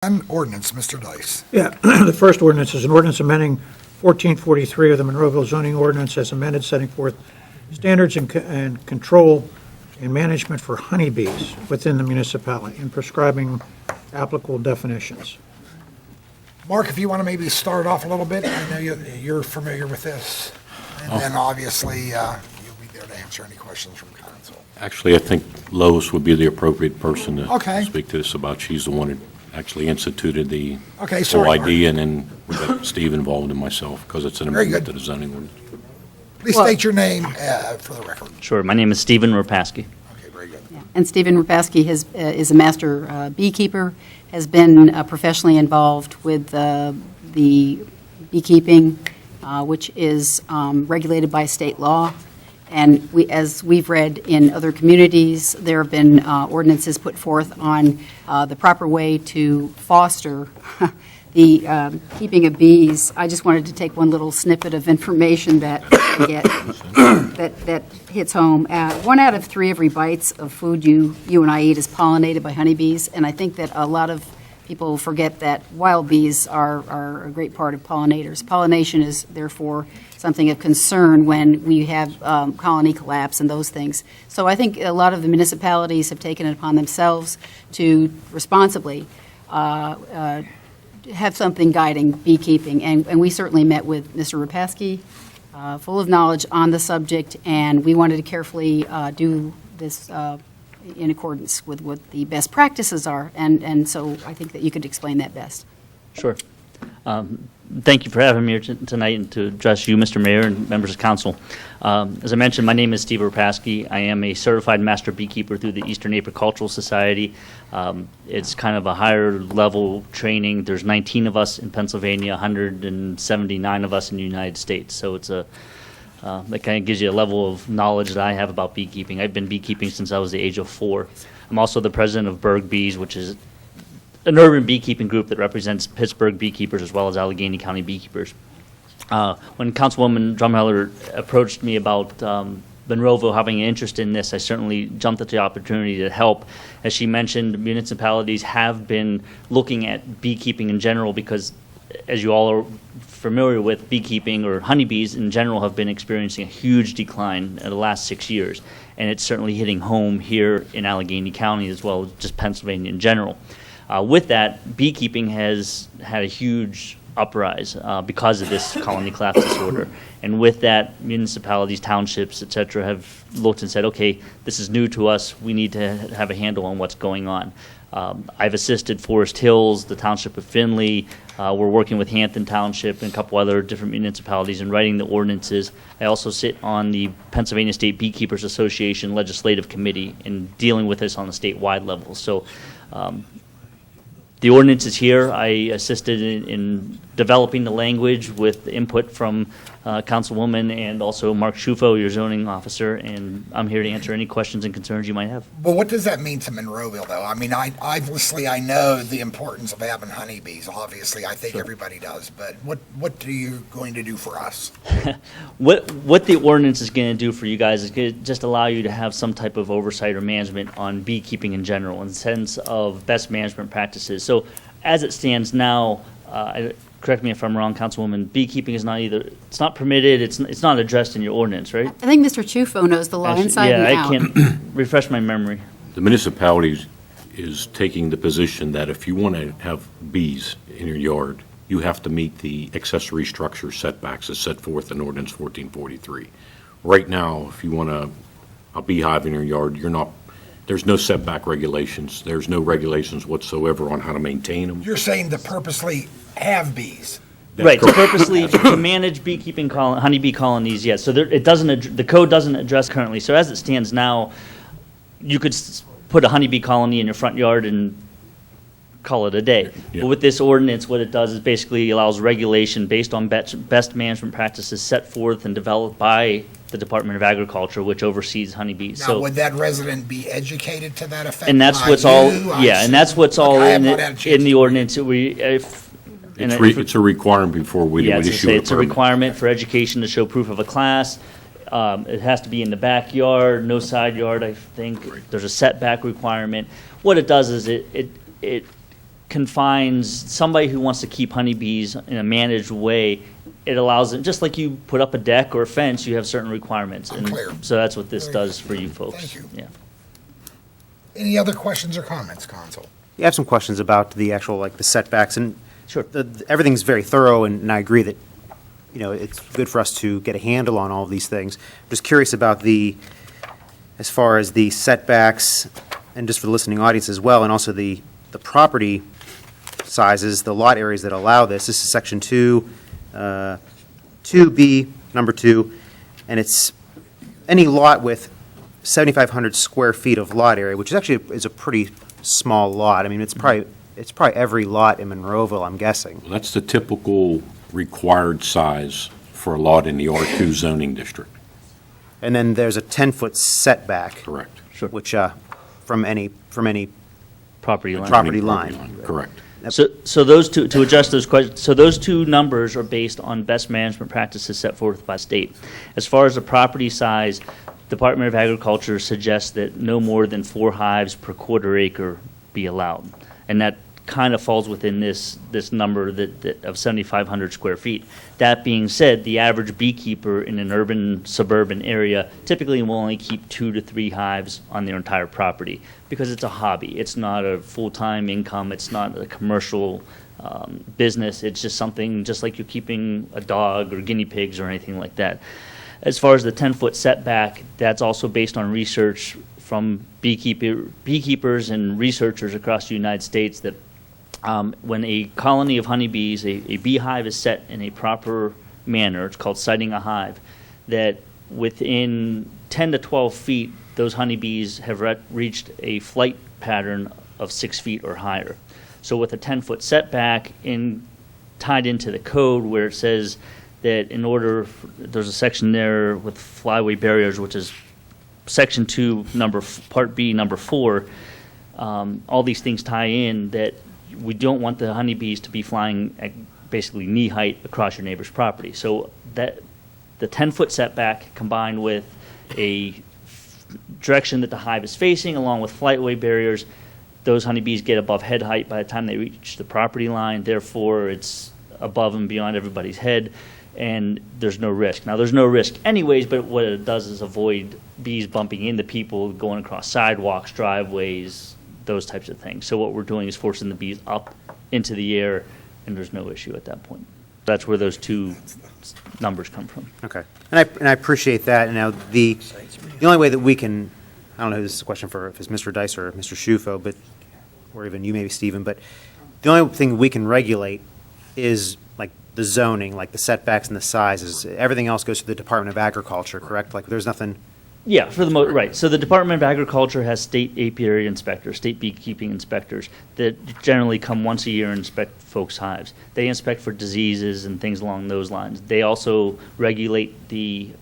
And ordinance, Mr. Dice. Yeah, the first ordinance is an ordinance amending 1443 of the Monroeville zoning ordinance as amended, setting forth standards and control and management for honeybees within the municipality and prescribing applicable definitions. Mark, if you want to maybe start off a little bit, I know you're familiar with this. And then obviously, you'll be there to answer any questions from council. Actually, I think Lois would be the appropriate person to Okay. speak to this about. She's the one that actually instituted the Okay, whole sorry, idea, and then we got Steve involved and myself, because it's an Very amendment good. to the zoning ordinance. Please state your name for the record. Sure. My name is Stephen Repasky. Okay, very good. And Stephen Repasky is a master beekeeper, has been professionally involved with the beekeeping, which is regulated by state law. And as we've read in other communities, there have been ordinances put forth on the proper way to foster the keeping of bees. I just wanted to take one little snippet of information that I get that hits home. 1 out of 3 every bites of food you and I eat is pollinated by honeybees, and I think that a lot of people forget that wild bees are a great part of pollinators. Pollination is therefore something of concern when we have colony collapse and those things. So I think a lot of the municipalities have taken it upon themselves to responsibly have something guiding beekeeping. And we certainly met with Mr. Repasky, full of knowledge on the subject, and we wanted to carefully do this in accordance with what the best practices are. And so I think that you could explain that best. Sure. Thank you for having me here tonight and to address you, Mr. Mayor, and members of council. As I mentioned, my name is Steve Repasky. I am a certified master beekeeper through the Eastern Apicultural Society. It's kind of a higher level training. There's 19 of us in Pennsylvania, 179 of us in the United States. So it's that kind of gives you a level of knowledge that I have about beekeeping. I've been beekeeping since I was the age of 4. I'm also the president of Berg Bees, which is an urban beekeeping group that represents Pittsburgh beekeepers as well as Allegheny County beekeepers. When Councilwoman Drumheller approached me about Monroeville having an interest in this, I certainly jumped at the opportunity to help. As she mentioned, municipalities have been looking at beekeeping in general because, as you all are familiar with, beekeeping or honeybees in general have been experiencing a huge decline in the last 6 years. And it's certainly hitting home here in Allegheny County as well as just Pennsylvania in general. With that, beekeeping has had a huge uprise because of this colony collapse disorder. And with that, municipalities, townships, et cetera, have looked and said, okay, this is new to us. We need to have a handle on what's going on. I've assisted Forest Hills, the Township of Findlay. We're working with Hampton Township and a couple other different municipalities in writing the ordinances. I also sit on the Pennsylvania State Beekeepers Association Legislative Committee and dealing with this on a statewide level. So the ordinance is here. I assisted in developing the language with input from Councilwoman and also Mark Schufo, your zoning officer, and I'm here to answer any questions and concerns you might have. Well, what does that mean to Monroeville, though? I mean, obviously, I know the importance of having honeybees. Obviously, I think everybody does. But what are you going to do for us? What the ordinance is going to do for you guys is going to just allow you to have some type of oversight or management on beekeeping in general in the sense of best management practices. So as it stands now, correct me if I'm wrong, Councilwoman, beekeeping is it's not permitted, it's not addressed in your ordinance, right? I think Mr. Chufo knows the law inside and out. Yeah, I can't refresh my memory. The municipality is taking the position that if you want to have bees in your yard, you have to meet the accessory structure setbacks as set forth in Ordinance 1443. Right now, if you want a beehive in your yard, there's no setback regulations. There's no regulations whatsoever on how to maintain them. You're saying to purposely have bees. Right, to purposely to manage beekeeping honeybee colonies, yes. So the code doesn't address currently. So as it stands now, you could put a honeybee colony in your front yard and call it a day. Yeah. But with this ordinance, what it does is basically allows regulation based on best management practices set forth and developed by the Department of Agriculture, which oversees honeybees. Now, would that resident be educated to that effect? And that's what's all, yeah, and that's what's all in the ordinance. It's a requirement before we would issue a permit. It's a requirement for education to show proof of a class. It has to be in the backyard, no side yard, I think. There's a setback requirement. What it does is it confines somebody who wants to keep honeybees in a managed way. It allows them, just like you put up a deck or a fence, you have certain requirements. And Clear. so that's what this Very does good. for you folks. Thank you. Yeah. Any other questions or comments, Council? I have some questions about the actual, like, the setbacks, and Sure. everything's very thorough, and I agree that, it's good for us to get a handle on all of these things. I'm just curious about as far as the setbacks, and just for the listening audience as well, and also the property sizes, the lot areas that allow this. This is Section 2B, number 2, and it's any lot with 7,500 square feet of lot area, which is a pretty small lot. I mean, it's probably every lot in Monroeville, I'm guessing. Well, that's the typical required size for a lot in the R2 zoning district. And then there's a 10-foot setback. Correct. Sure. Which, from any Property line. property line. Correct. So those two, to adjust those questions, so those two numbers are based on best management practices set forth by state. As far as the property size, Department of Agriculture suggests that no more than 4 hives per quarter acre be allowed. And that kind of falls within this number that of 7,500 square feet. That being said, the average beekeeper in an urban, suburban area typically will only keep 2 to 3 hives on their entire property because it's a hobby. It's not a full-time income. It's not a commercial business. It's just something just like you're keeping a dog or guinea pigs or anything like that. As far as the 10-foot setback, that's also based on research from beekeepers and researchers across the United States that when a colony of honeybees, a beehive is set in a proper manner, it's called siting a hive, that within 10 to 12 feet, those honeybees have reached a flight pattern of 6 feet or higher. So with a 10-foot setback tied into the code where it says that there's a section there with flyaway barriers, which is Section 2, Part B, number 4, all these things tie in that we don't want the honeybees to be flying at basically knee height across your neighbor's property. So that the 10-foot setback combined with a direction that the hive is facing along with flightway barriers, those honeybees get above head height by the time they reach the property line. Therefore, it's above and beyond everybody's head, and there's no risk. Now, there's no risk anyways, but what it does is avoid bees bumping into people, going across sidewalks, driveways, those types of things. So what we're doing is forcing the bees up into the air, and there's no issue at that point. That's where those two numbers come from. Okay. And I appreciate that. Now, the only way that we can, I don't know who this is a question for, if it's Mr. Dice or Mr. Shufo, or even you maybe, Stephen, but the only thing we can regulate is like the zoning, like the setbacks and the sizes. Everything else goes to the Department of Agriculture, correct? Like there's nothing. Yeah, for the right. So the Department of Agriculture has state apiary inspectors, state beekeeping inspectors that generally come once a year and inspect folks' hives. They inspect for diseases and things along those lines. They also regulate the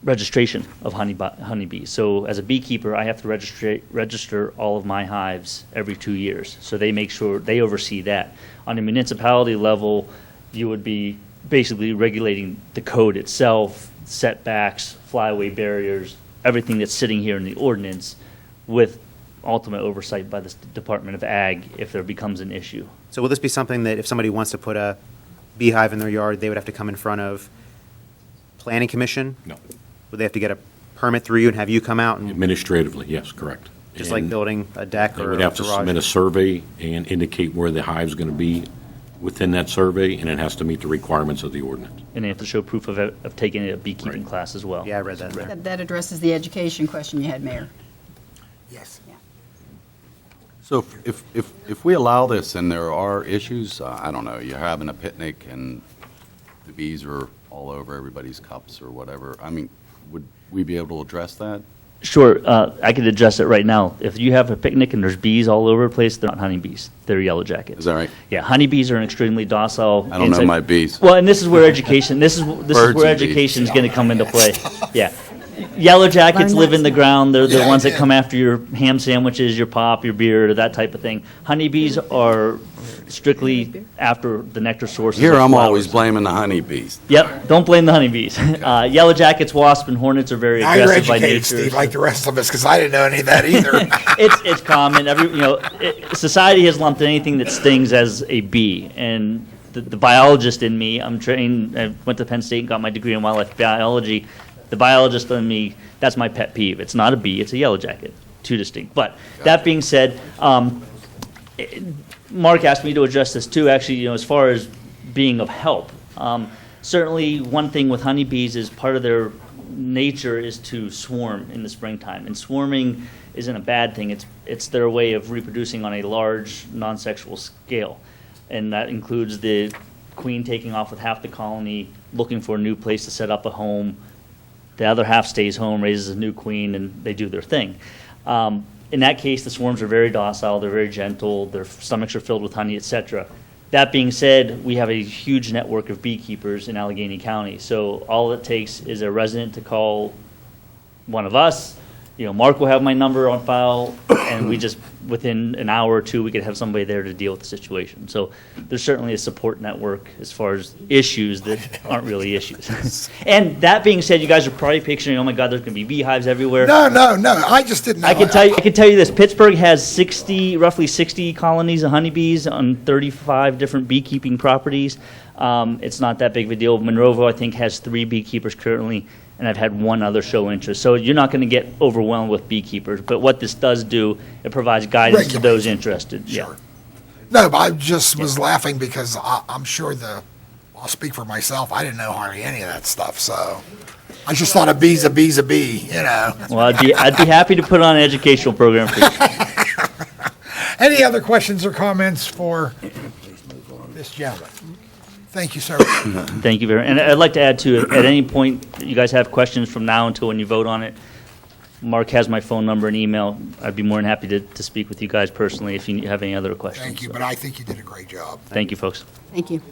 registration of honeybees. So as a beekeeper, I have to register all of my hives every 2 years. So they make sure they oversee that. On a municipality level, you would be basically regulating the code itself, setbacks, flyaway barriers, everything that's sitting here in the ordinance with ultimate oversight by the Department of Ag if there becomes an issue. So will this be something that if somebody wants to put a beehive in their yard, they would have to come in front of Planning Commission? No. Would they have to get a permit through you and have you come out and, Administratively, yes, correct. just like building a deck They or a would have to garage? submit a survey and indicate where the hive's going to be within that survey, and it has to meet the requirements of the ordinance. And they have to show proof of taking a beekeeping Right. class as well. Yeah, I read that there. That addresses the education question you had, Mayor. Yes. So if we allow this and there are issues, I don't know, you're having a picnic and the bees are all over everybody's cups or whatever, I mean, would we be able to address that? Sure, I could address it right now. If you have a picnic and there's bees all over the place, they're not honeybees, they're yellow jackets. Is that right? Yeah, honeybees are an extremely docile. I don't know insect. my bees. Well, and this is where education, this is Birds where and bees. education is going to come into play. Yeah, Yellow jackets Learn live that in the stuff. ground. They're the Yeah, ones that yeah. come after your ham sandwiches, your pop, your beer, that type of thing. Honeybees are strictly after the nectar sources. Here, of I'm flowers. always blaming the honeybees. Yep, don't blame the honeybees. Yellow jackets, wasps, and hornets are very Now you're aggressive by educated, nature. Steve, like the rest of us, because I didn't know any of that either. It's common. Society has lumped anything that stings as a bee, and the biologist in me, I'm trained. I went to Penn State and got my degree in wildlife biology. The biologist in me, that's my pet peeve. It's not a bee; it's a yellow jacket. Too distinct. But that being said, Mark asked me to address this too. Actually, as far as being of help, certainly one thing with honeybees is part of their nature is to swarm in the springtime, and swarming isn't a bad thing. It's their way of reproducing on a large non-sexual scale, and that includes the queen taking off with half the colony, looking for a new place to set up a home. The other half stays home, raises a new queen, and they do their thing. In that case, the swarms are very docile, they're very gentle, their stomachs are filled with honey, etc. That being said, we have a huge network of beekeepers in Allegheny County. So all it takes is a resident to call one of us. Mark will have my number on file, and we just, within an hour or two, we could have somebody there to deal with the situation. So there's certainly a support network as far as issues that aren't really issues. And that being said, you guys are probably picturing, oh my God, there's going to be beehives everywhere. No, I just didn't know. I can tell you this. Pittsburgh has roughly 60 colonies of honeybees on 35 different beekeeping properties. It's not that big of a deal. Monroeville, I think, has 3 beekeepers currently, and I've had one other show interest. So you're not going to get overwhelmed with beekeepers. But what this does do, it provides guidance to those interested. Sure. No, but I just was laughing because I'm sure I'll speak for myself, I didn't know hardly any of that stuff, so I just thought a bee's a bee's a bee, Well, I'd be happy to put on an educational program for you. Any other questions or comments for this gentleman? Thank you, sir. Thank you very much. And I'd like to add, too, at any point you guys have questions from now until when you vote on it, Mark has my phone number and email. I'd be more than happy to speak with you guys personally if you have any other questions. Thank you, but I think you did a great job. Thank you, folks. Thank you.